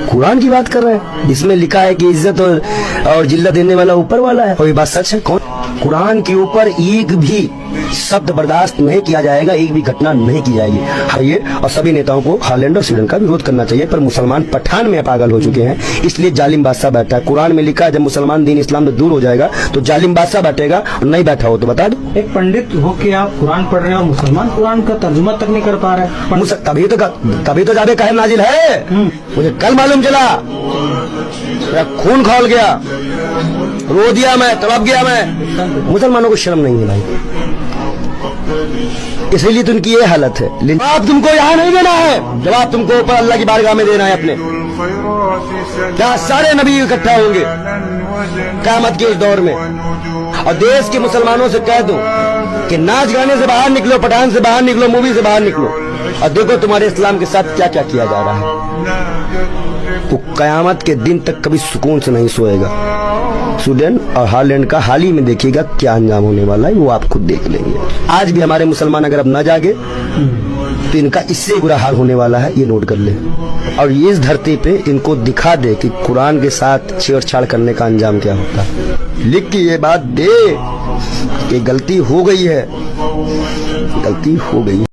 कुरान की बात कर रहे हैं। इसमें लिखा है कि इज्जत और जिल्लत देने वाला ऊपर वाला है, और ये बात सच है। कौन? कुरान के ऊपर एक भी शब्द बर्दाश्त नहीं किया जाएगा, एक भी घटना नहीं की जाएगी। ये और सभी नेताओं को हालैंड और स्वीडन का विरोध करना चाहिए, पर मुसलमान पठान में पागल हो चुके हैं, इसलिए जालिम बादशाह बैठा है। कुरान में लिखा है जब मुसलमान दीन इस्लाम से दूर हो जाएगा तो जालिम बादशाह बैठेगा, और नहीं बैठा हो तो बता दो। एक पंडित हो के आप कुरान पढ़ रहे हैं और मुसलमान कुरान का तर्जुमा तक नहीं कर पा रहे हैं। तभी तो जाबे कहर नाजिल है। मुझे कल मालूम चला, मेरा खून खौल गया, रो दिया मैं, तड़प गया मैं। मुसलमानों को शर्म नहीं है भाई, इसलिए तो उनकी ये हालत है। जवाब तुमको यहाँ नहीं देना है, जवाब तुमको ऊपर अल्लाह की बारगाह में देना है अपने। जहाँ सारे नबी इकट्ठा होंगे क़यामत के उस दौर में, और देश के मुसलमानों से कह दो कि नाच गाने से बाहर निकलो, पठान से बाहर निकलो, मूवी से बाहर निकलो, और देखो तुम्हारे इस्लाम के साथ क्या क्या किया जा रहा है। वो क़यामत के दिन तक कभी सुकून से नहीं सोएगा। स्वीडन और हालैंड का हाल ही में देखिएगा क्या अंजाम होने वाला है, वो आप खुद देख लेंगे। आज भी हमारे मुसलमान अगर अब न जागे तो इनका इससे बुरा हाल होने वाला है, ये नोट कर ले। और ये इस धरती पे इनको दिखा दे कि कुरान के साथ छेड़छाड़ करने का अंजाम क्या होता है। लिख के ये बात दे कि गलती हो गई है, गलती हो गई।